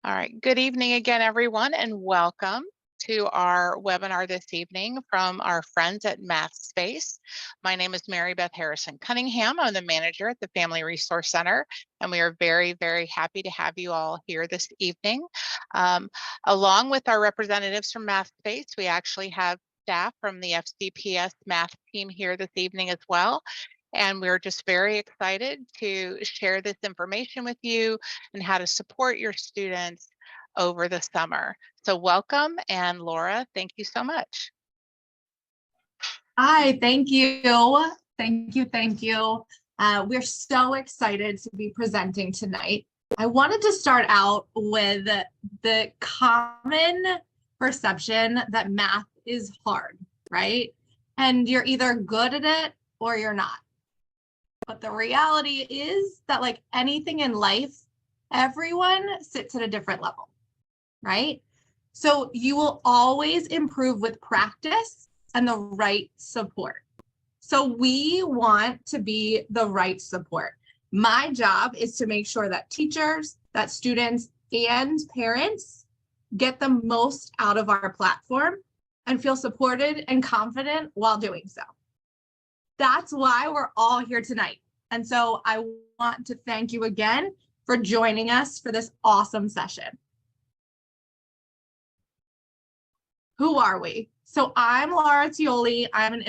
All right, good evening again, everyone, and welcome to our webinar this evening from our friends at Mathspace. My name is Mary Beth Harrison Cunningham. I'm the manager at the Family Resource Center, and we are very, very happy to have you all here this evening. Along with our representatives from Mathspace, we actually have staff from the FCPS math team here this evening as well. And we're just very excited to share this information with you and how to support your students over the summer. So welcome, and Laura, thank you so much. Hi, thank you. Thank you. We're so excited to be presenting tonight. I wanted to start out with the common perception that math is hard, right? And you're either good at it or you're not. But the reality is that, like anything in life, everyone sits at a different level, right? So you will always improve with practice and the right support. So we want to be the right support. My job is to make sure that teachers, that students, and parents get the most out of our platform and feel supported and confident while doing so. That's why we're all here tonight. And so I want to thank you again for joining us for this awesome session. Who are we? So I'm Laura Tioli. I'm an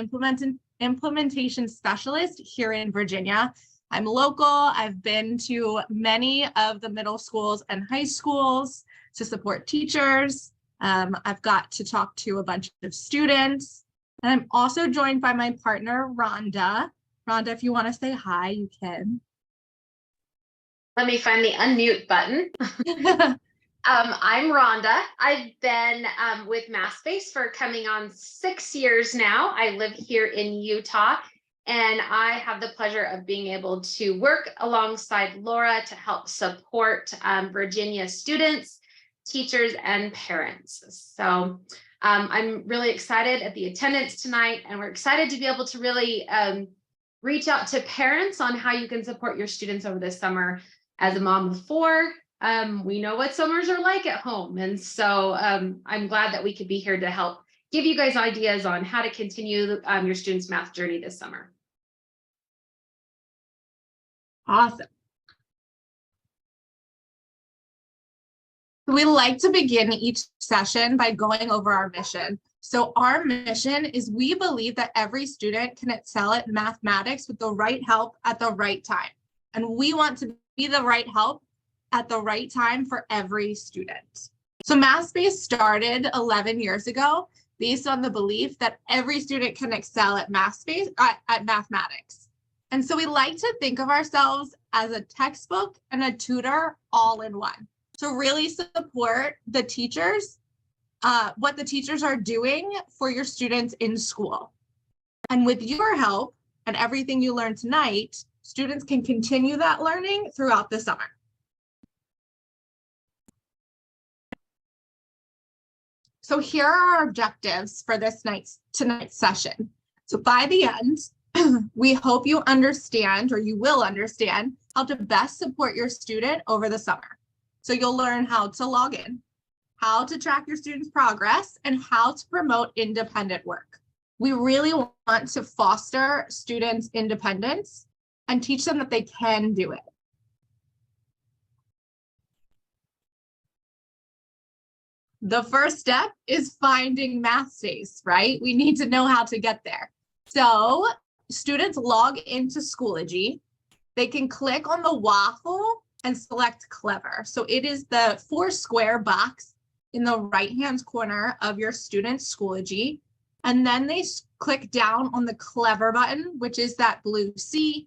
implementation specialist here in Virginia. I'm local. I've been to many of the middle schools and high schools to support teachers. I've got to talk to a bunch of students. And I'm also joined by my partner, Rhonda. Rhonda, if you want to say hi, you can. Let me find the unmute button. I'm Rhonda. I've been with Mathspace for coming on 6 years now. I live here in Utah, and I have the pleasure of being able to work alongside Laura to help support Virginia students, teachers, and parents. So I'm really excited at the attendance tonight, and we're excited to be able to really reach out to parents on how you can support your students over the summer. As a mom of 4, we know what summers are like at home. And so I'm glad that we could be here to help give you guys ideas on how to continue your students' math journey this summer. Awesome. We like to begin each session by going over our mission. So our mission is we believe that every student can excel at mathematics with the right help at the right time. And we want to be the right help at the right time for every student. So Mathspace started 11 years ago based on the belief that every student can excel at mathematics. And so we like to think of ourselves as a textbook and a tutor all in one. To really support the teachers, what the teachers are doing for your students in school. And with your help and everything you learned tonight, students can continue that learning throughout the summer. So here are our objectives for tonight's session. So by the end, we hope you understand, or you will understand, how to best support your student over the summer. So you'll learn how to log in, how to track your students' progress, and how to promote independent work. We really want to foster students' independence and teach them that they can do it. The first step is finding Mathspace, right? We need to know how to get there. So students log into Schoology. They can click on the waffle and select Clever. So it is the 4-square box in the right-hand corner of your student's Schoology. And then they click down on the Clever button, which is that blue C.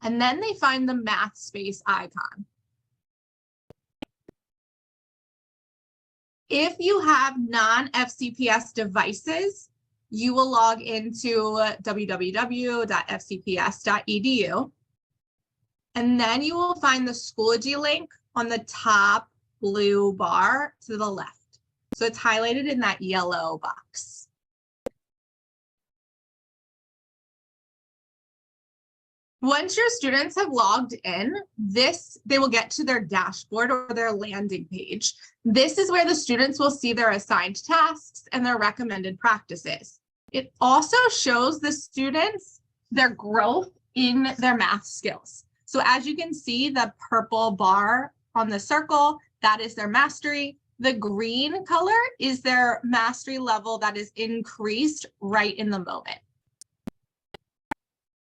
And then they find the Mathspace icon. If you have non-FCPS devices, you will log into www.fcps.edu. And then you will find the Schoology link on the top blue bar to the left. So it's highlighted in that yellow box. Once your students have logged in, they will get to their dashboard or their landing page. This is where the students will see their assigned tasks and their recommended practices. It also shows the students their growth in their math skills. So as you can see, the purple bar on the circle, that is their mastery. The green color is their mastery level that is increased right in the moment.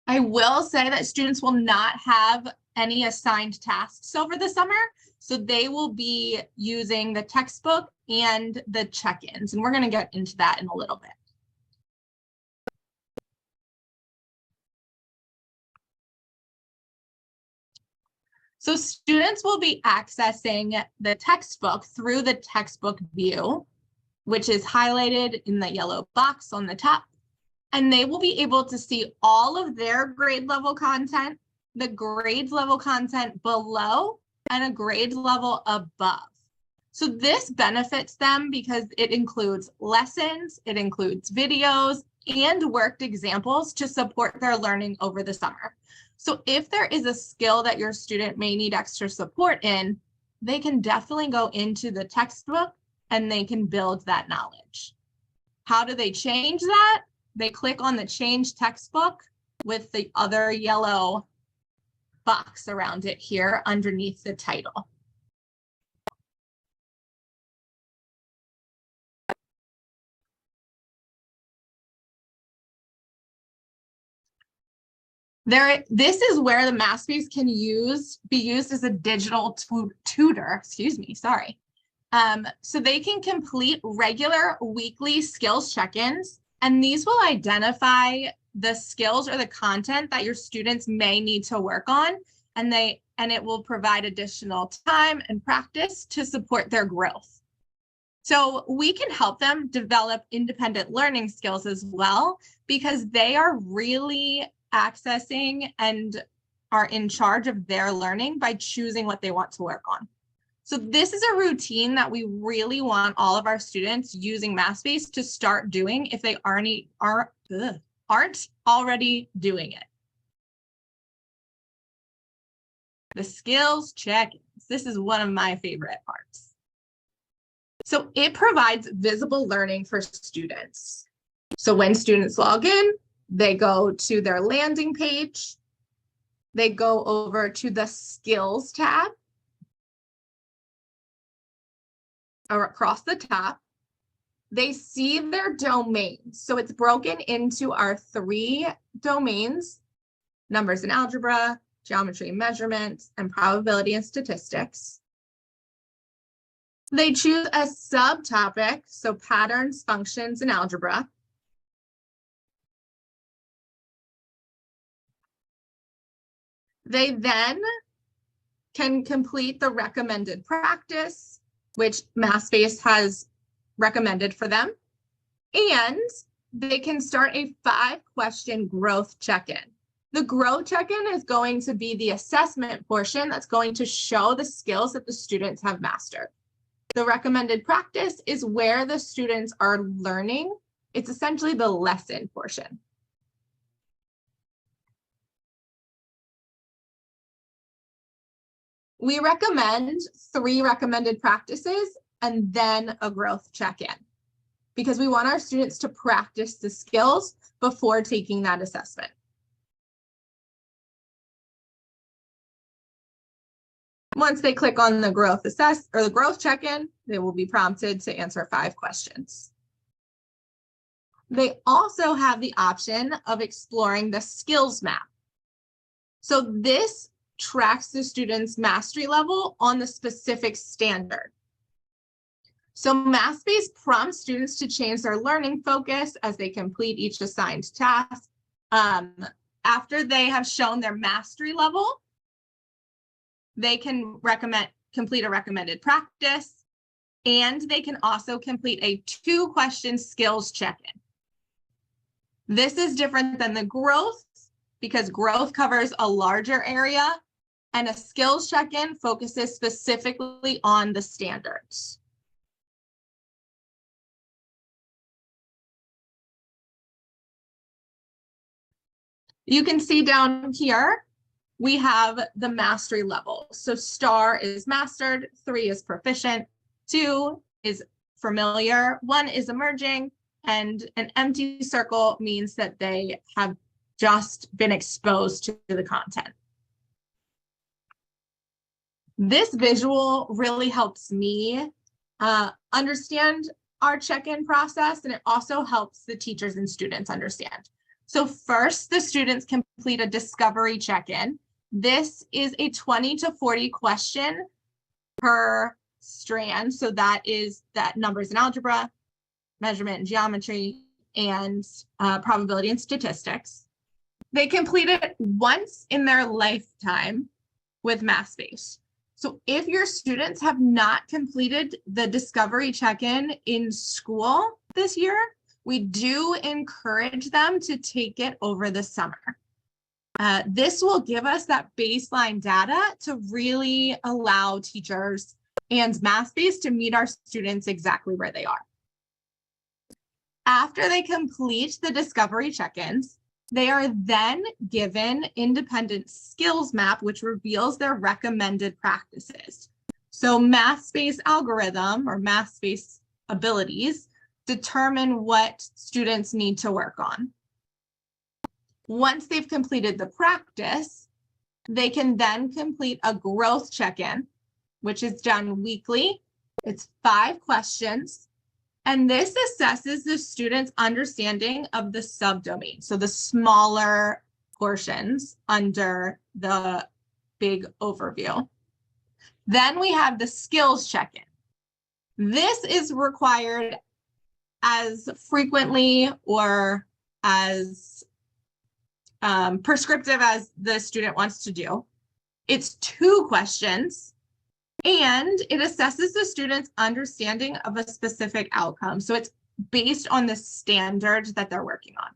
I will say that students will not have any assigned tasks over the summer, so they will be using the textbook and the check-ins, and we're going to get into that in a little bit. So students will be accessing the textbook through the textbook view, which is highlighted in the yellow box on the top. And they will be able to see all of their grade level content, the grade level content below, and a grade level above. So this benefits them because it includes lessons, it includes videos, and worked examples to support their learning over the summer. So if there is a skill that your student may need extra support in, they can definitely go into the textbook and they can build that knowledge. How do they change that? They click on the change textbook with the other yellow box around it here underneath the title. This is where the Mathspace can be used as a digital tutor, so they can complete regular weekly skills check-ins, and these will identify the skills or the content that your students may need to work on, and it will provide additional time and practice to support their growth. So we can help them develop independent learning skills as well, because they are really accessing and are in charge of their learning by choosing what they want to work on. So this is a routine that we really want all of our students using Mathspace to start doing if they aren't already doing it. The skills check-ins. This is one of my favorite parts. So it provides visible learning for students. So when students log in, they go to their landing page. They go over to the skills tab. Or across the top, they see their domains. So it's broken into our 3 domains: numbers and algebra, geometry and measurement, and probability and statistics. They choose a subtopic, so patterns, functions, and algebra. They then can complete the recommended practice, which Mathspace has recommended for them. And they can start a 5-question growth check-in. The growth check-in is going to be the assessment portion that's going to show the skills that the students have mastered. The recommended practice is where the students are learning. It's essentially the lesson portion. We recommend 3 recommended practices and then a growth check-in, because we want our students to practice the skills before taking that assessment. Once they click on the growth check-in, they will be prompted to answer 5 questions. They also have the option of exploring the skills map. So this tracks the student's mastery level on the specific standard. So Mathspace prompts students to change their learning focus as they complete each assigned task. After they have shown their mastery level, they can complete a recommended practice, and they can also complete a 2-question skills check-in. This is different than the growth, because growth covers a larger area, and a skills check-in focuses specifically on the standards. You can see down here we have the mastery level. So star is mastered, 3 is proficient, 2 is familiar, 1 is emerging, and an empty circle means that they have just been exposed to the content. This visual really helps me understand our check-in process, and it also helps the teachers and students understand. So first, the students complete a discovery check-in. This is a 20 to 40 question per strand. So that is that numbers and algebra, measurement and geometry, and probability and statistics. They complete it once in their lifetime with Mathspace. So if your students have not completed the discovery check-in in school this year, we do encourage them to take it over the summer. This will give us that baseline data to really allow teachers and Mathspace to meet our students exactly where they are. After they complete the discovery check-ins, they are then given independent skills map, which reveals their recommended practices. So Mathspace algorithm or Mathspace abilities determine what students need to work on. Once they've completed the practice, they can then complete a growth check-in, which is done weekly. It's 5 questions. And this assesses the student's understanding of the subdomain, so the smaller portions under the big overview. Then we have the skills check-in. This is required as frequently or as prescriptive as the student wants to do. It's 2 questions. And it assesses the student's understanding of a specific outcome. So it's based on the standards that they're working on.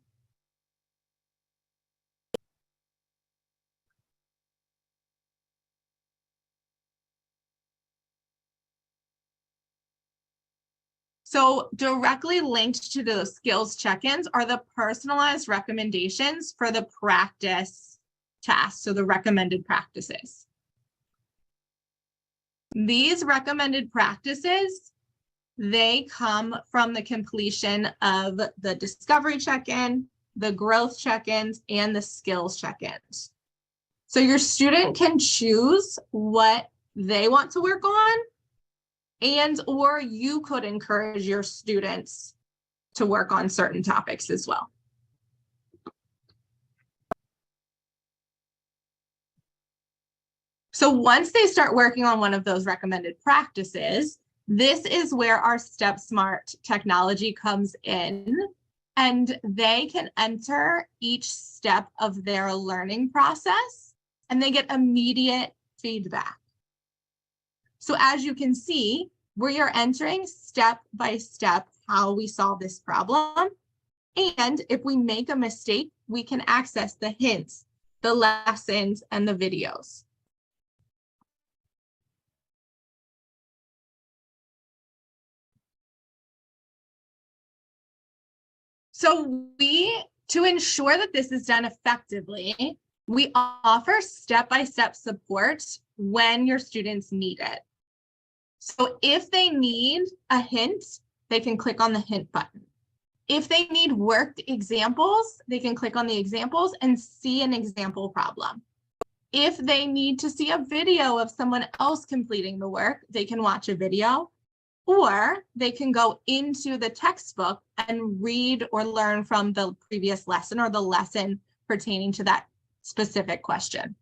So directly linked to those skills check-ins are the personalized recommendations for the practice tasks, so the recommended practices. These recommended practices, they come from the completion of the discovery check-in, the growth check-ins, and the skills check-ins. So your student can choose what they want to work on, or you could encourage your students to work on certain topics as well. So once they start working on one of those recommended practices, this is where our Step Smart technology comes in, and they can enter each step of their learning process, and they get immediate feedback. So as you can see, we are entering step by step how we solve this problem. And if we make a mistake, we can access the hints, the lessons, and the videos. So to ensure that this is done effectively, we offer step-by-step support when your students need it. So if they need a hint, they can click on the hint button. If they need worked examples, they can click on the examples and see an example problem. If they need to see a video of someone else completing the work, they can watch a video. Or they can go into the textbook and read or learn from the previous lesson or the lesson pertaining to that specific question.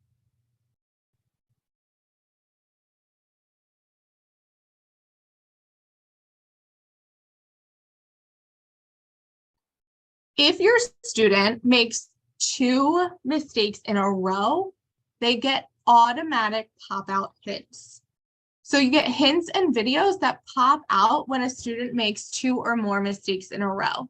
If your student makes 2 mistakes in a row, they get automatic pop-out hints. So you get hints and videos that pop out when a student makes 2 or more mistakes in a row.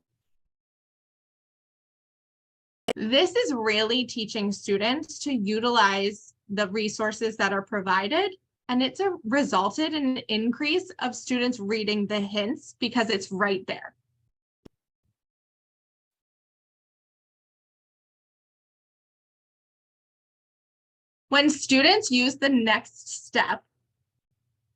This is really teaching students to utilize the resources that are provided, and it's resulted in an increase of students reading the hints because it's right there. When students use the next step,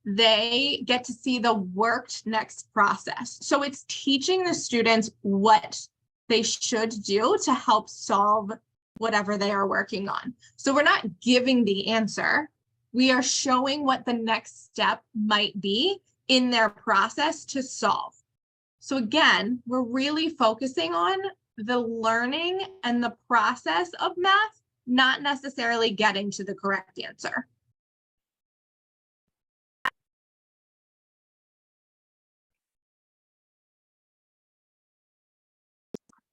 they get to see the worked next process. So it's teaching the students what they should do to help solve whatever they are working on. So we're not giving the answer. We are showing what the next step might be in their process to solve. So again, we're really focusing on the learning and the process of math, not necessarily getting to the correct answer.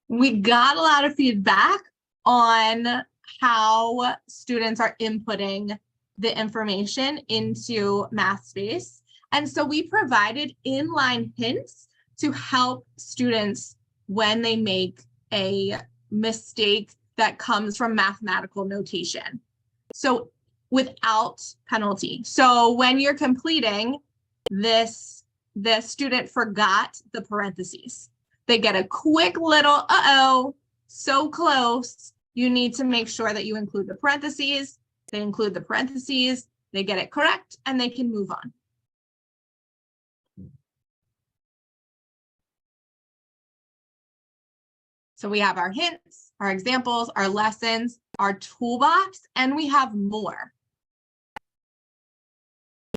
We got a lot of feedback on how students are inputting the information into Mathspace. And so we provided inline hints to help students when they make a mistake that comes from mathematical notation. So without penalty. So when you're completing this, the student forgot the parentheses. They get a quick little, uh-oh, so close. You need to make sure that you include the parentheses. They include the parentheses, they get it correct, and they can move on. So we have our hints, our examples, our lessons, our toolbox, and we have more.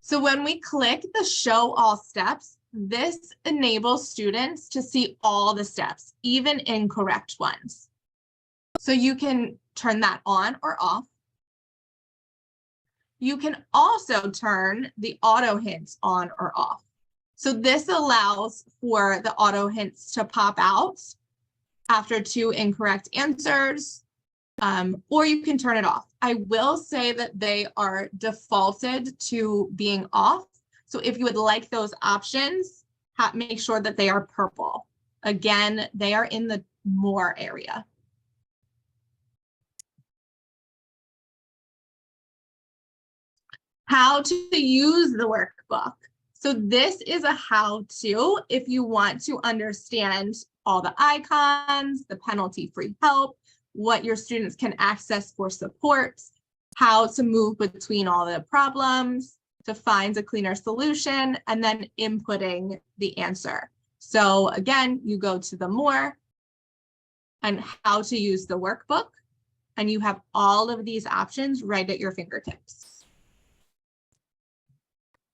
So when we click the show all steps, this enables students to see all the steps, even incorrect ones. So you can turn that on or off. You can also turn the auto hints on or off. So this allows for the auto hints to pop out after 2 incorrect answers, or you can turn it off. I will say that they are defaulted to being off. So if you would like those options, make sure that they are purple. Again, they are in the more area. How to use the workbook. So this is a how-to if you want to understand all the icons, the penalty-free help, what your students can access for support, how to move between all the problems, to find a cleaner solution, and then inputting the answer. So again, you go to the more and how to use the workbook, and you have all of these options right at your fingertips.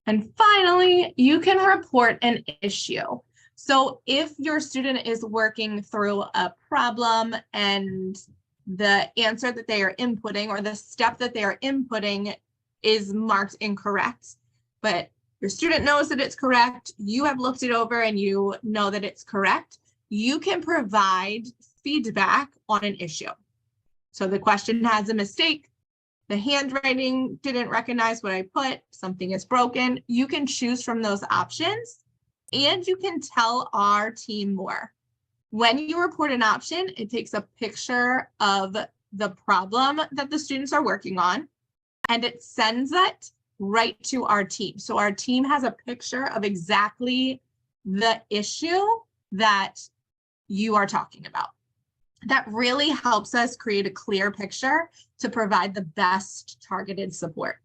And finally, you can report an issue. So if your student is working through a problem and the answer that they are inputting or the step that they are inputting is marked incorrect, but your student knows that it's correct, you have looked it over and you know that it's correct, you can provide feedback on an issue. So the question has a mistake, the handwriting didn't recognize what I put, something is broken. You can choose from those options and you can tell our team more. When you report an option, it takes a picture of the problem that the students are working on and it sends it right to our team. So our team has a picture of exactly the issue that you are talking about. That really helps us create a clear picture to provide the best targeted support.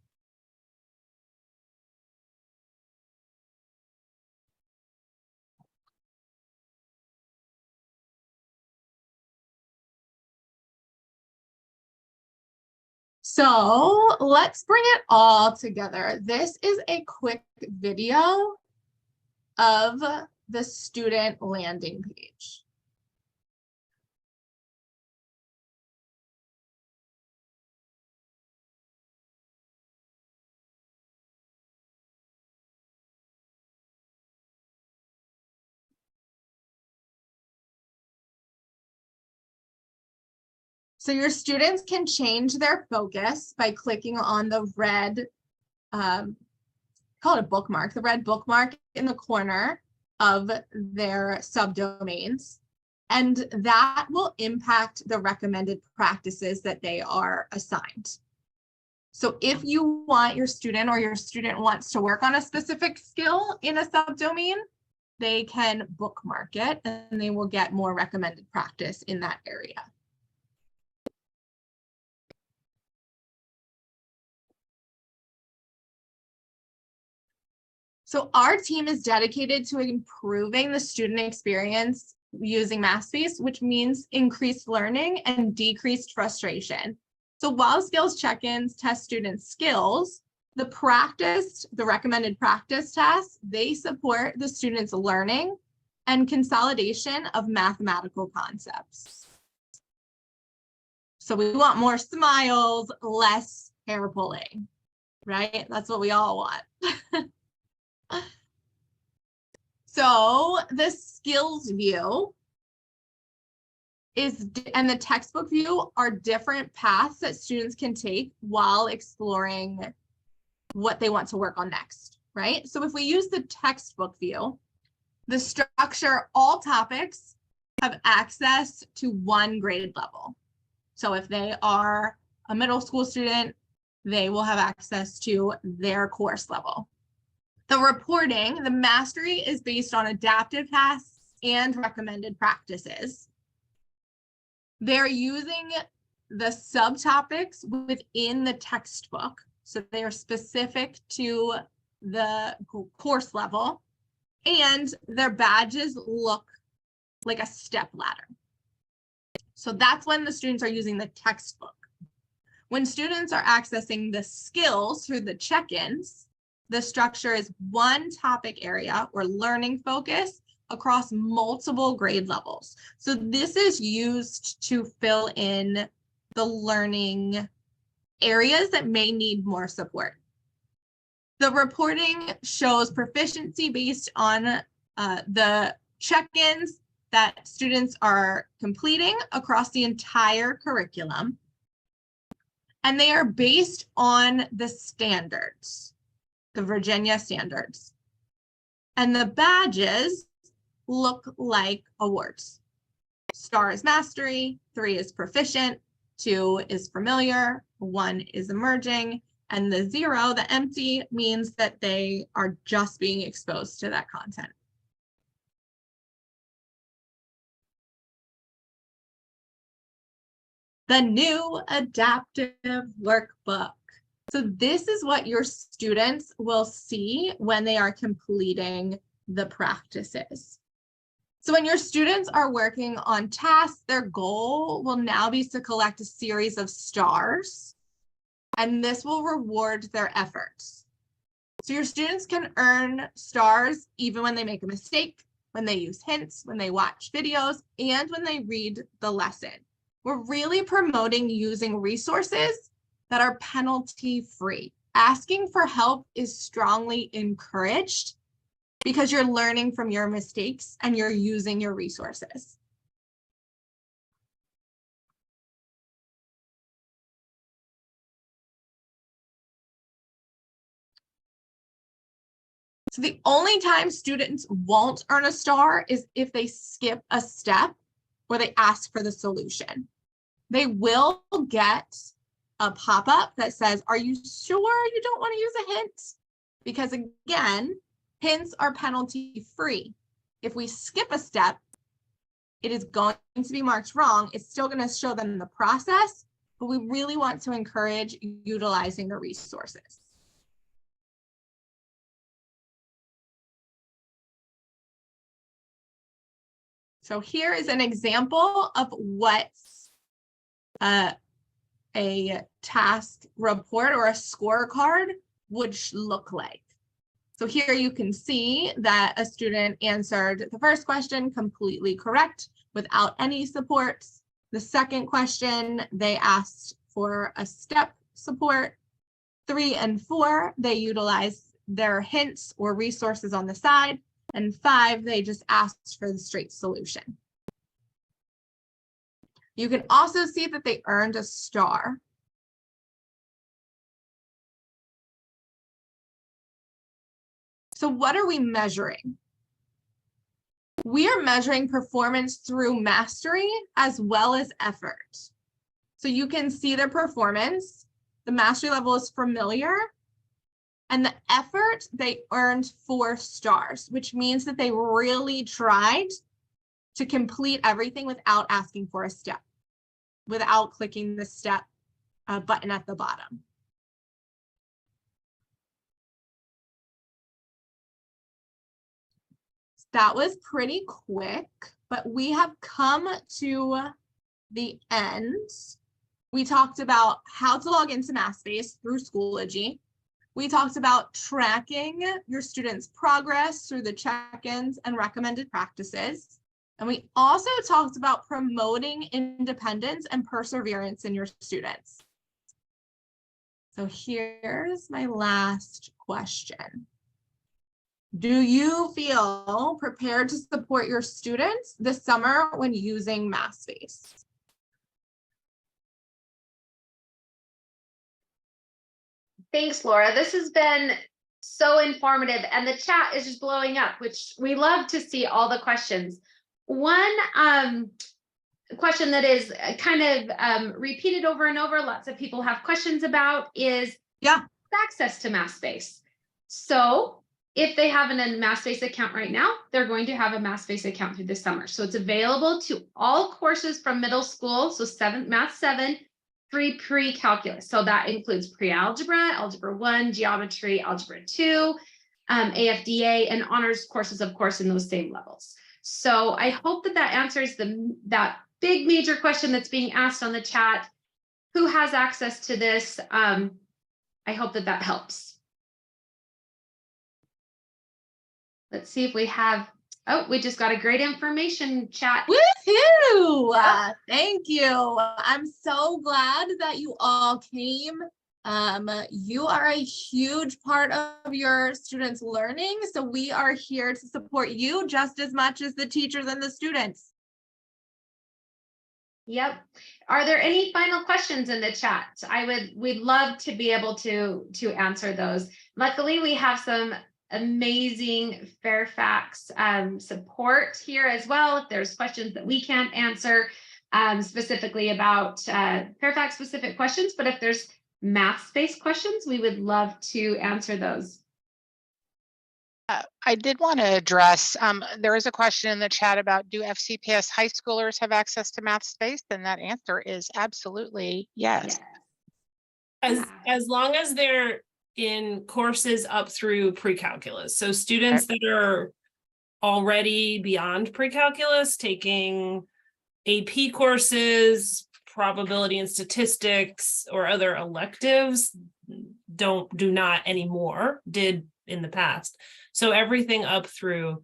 So let's bring it all together. This is a quick video of the student landing page. So your students can change their focus by clicking on the red, call it a bookmark, the red bookmark in the corner of their subdomains. And that will impact the recommended practices that they are assigned. So if you want your student or your student wants to work on a specific skill in a subdomain, they can bookmark it and they will get more recommended practice in that area. So our team is dedicated to improving the student experience using Mathspace, which means increased learning and decreased frustration. So while skills check-ins test students' skills, the recommended practice tasks, they support the students' learning and consolidation of mathematical concepts. So we want more smiles, less hair pulling, right? That's what we all want. So the skills view and the textbook view are different paths that students can take while exploring what they want to work on next, right? So if we use the textbook view, the structure, all topics have access to one grade level. So if they are a middle school student, they will have access to their course level. The reporting, the mastery is based on adaptive tasks and recommended practices. They're using the subtopics within the textbook. So they are specific to the course level, and their badges look like a step ladder. So that's when the students are using the textbook. When students are accessing the skills through the check-ins, the structure is one topic area or learning focus across multiple grade levels. So this is used to fill in the learning areas that may need more support. The reporting shows proficiency based on the check-ins that students are completing across the entire curriculum. And they are based on the standards, the Virginia standards. And the badges look like awards. Star is mastery, 3 is proficient, 2 is familiar, 1 is emerging, and the 0, the empty, means that they are just being exposed to that content. The new adaptive workbook. So this is what your students will see when they are completing the practices. So when your students are working on tasks, their goal will now be to collect a series of stars, and this will reward their efforts. So your students can earn stars even when they make a mistake, when they use hints, when they watch videos, and when they read the lesson. We're really promoting using resources that are penalty-free. Asking for help is strongly encouraged because you're learning from your mistakes and you're using your resources. So the only time students won't earn a star is if they skip a step or they ask for the solution. They will get a pop-up that says, are you sure you don't want to use a hint? Because again, hints are penalty-free. If we skip a step, it is going to be marked wrong. It's still going to show them the process, but we really want to encourage utilizing the resources. So here is an example of what a task report or a scorecard would look like. So here you can see that a student answered the first question completely correct without any supports. The second question, they asked for a step support. 3 and 4, they utilized their hints or resources on the side. And 5, they just asked for the straight solution. You can also see that they earned a star. So what are we measuring? We are measuring performance through mastery as well as effort. So you can see their performance. The mastery level is familiar. And the effort, they earned 4 stars, which means that they really tried to complete everything without asking for a step, without clicking the step button at the bottom. that was pretty quick, but we have come to the end. We talked about how to log into Mathspace through Schoology. We talked about tracking your students' progress through the check-ins and recommended practices. And we also talked about promoting independence and perseverance in your students. So here's my last question. Do you feel prepared to support your students this summer when using Mathspace? Thanks, Laura. This has been so informative, and the chat is just blowing up, which we love to see all the questions. One question that is kind of repeated over and over, lots of people have questions about, is access to Mathspace. So if they have a Mathspace account right now, they're going to have a Mathspace account through the summer. So it's available to all courses from middle school, so Math 7, free pre-calculus. So that includes pre-algebra, algebra 1, geometry, algebra 2, AFDA, and honors courses, of course, in those same levels. So I hope that that answers that big major question that's being asked on the chat. Who has access to this? I hope that that helps. Let's see if we have, oh, we just got a great information chat. Woohoo! Thank you. I'm so glad that you all came. You are a huge part of your students' learning, so we are here to support you just as much as the teachers and the students. Yep. Are there any final questions in the chat? We'd love to be able to answer those. Luckily, we have some amazing Fairfax support here as well. If there's questions that we can't answer specifically about Fairfax specific questions, but if there's Mathspace questions, we would love to answer those. I did want to address, there is a question in the chat about, do FCPS high schoolers have access to Mathspace? And that answer is absolutely yes. As long as they're in courses up through pre-calculus. So students that are already beyond pre-calculus, taking AP courses, probability and statistics, or other electives, do not anymore, did in the past. So everything up through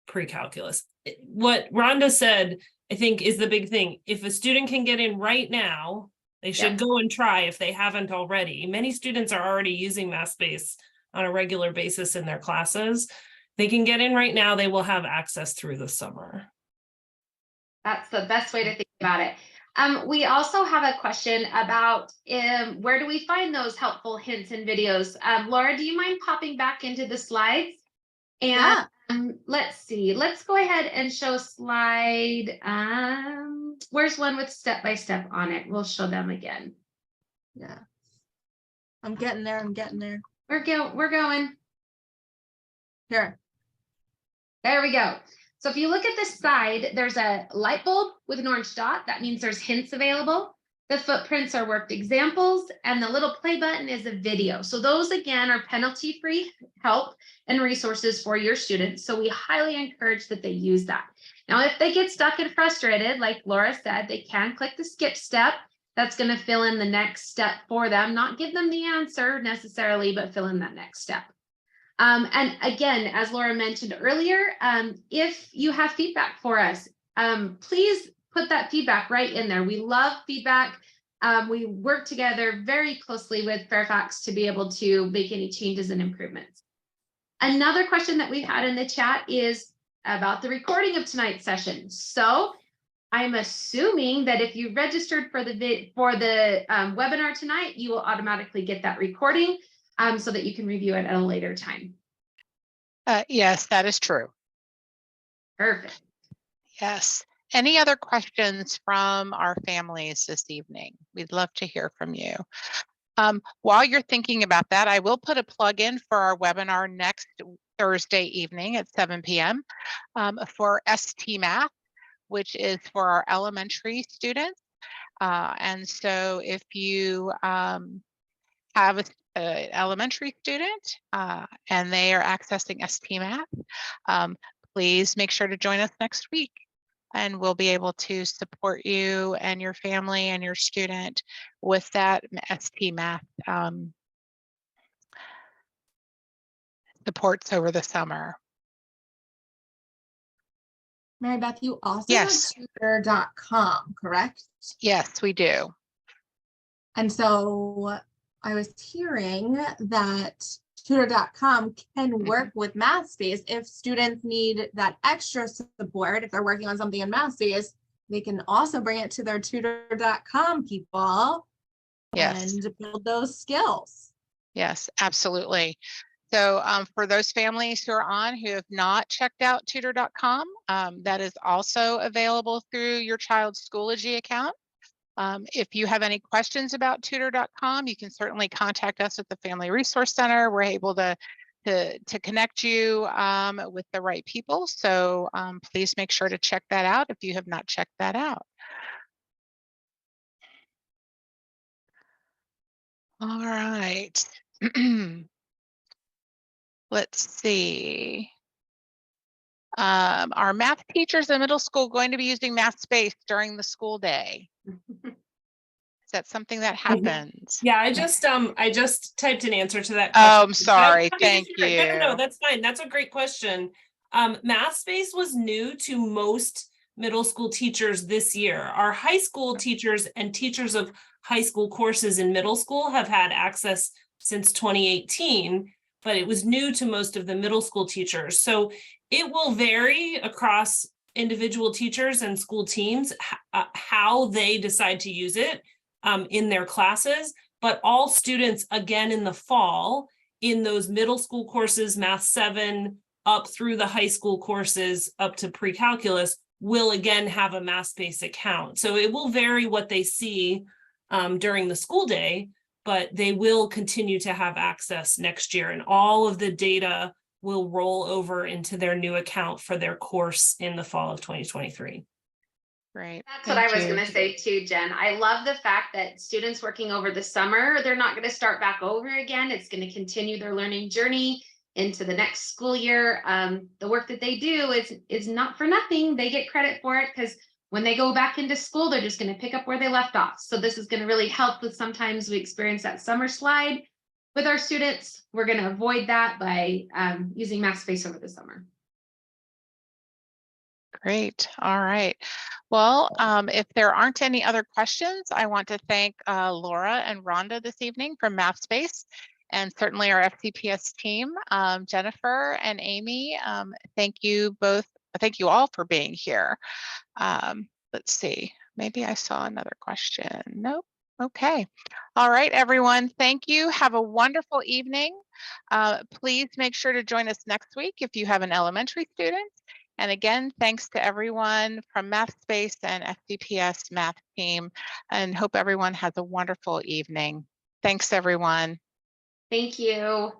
pre-calculus. What Rhonda said, I think, is the big thing. If a student can get in right now, they should go and try if they haven't already. Many students are already using Mathspace on a regular basis in their classes. They can get in right now, they will have access through the summer. That's the best way to think about it. We also have a question about where do we find those helpful hints and videos? Laura, do you mind popping back into the slides? And let's see, let's go ahead and show slide. Where's one with step-by-step on it? We'll show them again. Yeah. I'm getting there. We're going. Here. There we go. So if you look at this side, there's a light bulb with an orange dot. That means there's hints available. The footprints are worked examples, and the little play button is a video. So those, again, are penalty-free help and resources for your students. So we highly encourage that they use that. Now, if they get stuck and frustrated, like Laura said, they can click the skip step. That's going to fill in the next step for them, not give them the answer necessarily, but fill in that next step. And again, as Laura mentioned earlier, if you have feedback for us, please put that feedback right in there. We love feedback. We work together very closely with Fairfax to be able to make any changes and improvements. Another question that we've had in the chat is about the recording of tonight's session. So I'm assuming that if you registered for the webinar tonight, you will automatically get that recording so that you can review it at a later time. Yes, that is true. Perfect. Yes. Any other questions from our families this evening? We'd love to hear from you. While you're thinking about that, I will put a plug in for our webinar next Thursday evening at 7 p.m. For ST Math, which is for our elementary students. And so if you have an elementary student and they are accessing ST Math, please make sure to join us next week, and we'll be able to support you and your family and your student with that ST Math supports over the summer. Mary Beth, you also Yes. have tutor.com, correct? Yes, we do. And so I was hearing that tutor.com can work with Mathspace if students need that extra support. If they're working on something in Mathspace, they can also bring it to their tutor.com people Yes. and build those skills. Yes, absolutely. So for those families who are on who have not checked out tutor.com, that is also available through your child's Schoology account. If you have any questions about tutor.com, you can certainly contact us at the Family Resource Center. We're able to connect you with the right people. So please make sure to check that out if you have not checked that out. All right. Let's see. Are math teachers in middle school going to be using Mathspace during the school day? Is that something that happens? Yeah, I just typed an answer to that Oh, question. I'm sorry. Thank No, you. that's fine. That's a great question. Mathspace was new to most middle school teachers this year. Our high school teachers and teachers of high school courses in middle school have had access since 2018, but it was new to most of the middle school teachers. So it will vary across individual teachers and school teams how they decide to use it in their classes, but all students again in the fall in those middle school courses, Math 7 up through the high school courses up to pre-calculus will again have a Mathspace account. So it will vary what they see during the school day, but they will continue to have access next year, and all of the data will roll over into their new account for their course in the fall of 2023. Great. That's what I was going to say too, Jen. I love the fact that students working over the summer, they're not going to start back over again. It's going to continue their learning journey into the next school year. The work that they do is not for nothing. They get credit for it because when they go back into school, they're just going to pick up where they left off. So this is going to really help with sometimes we experience that summer slide with our students. We're going to avoid that by using Mathspace over the summer. Great. All right. Well, if there aren't any other questions, I want to thank Laura and Rhonda this evening from Mathspace, and certainly our FCPS team, Jennifer and Amy. Thank you both. Thank you all for being here. Let's see. Maybe I saw another question. Nope. Okay. All right, everyone. Thank you. Have a wonderful evening. Please make sure to join us next week if you have an elementary student. And again, thanks to everyone from Mathspace and FCPS math team, and hope everyone has a wonderful evening. Thanks, everyone. Thank you.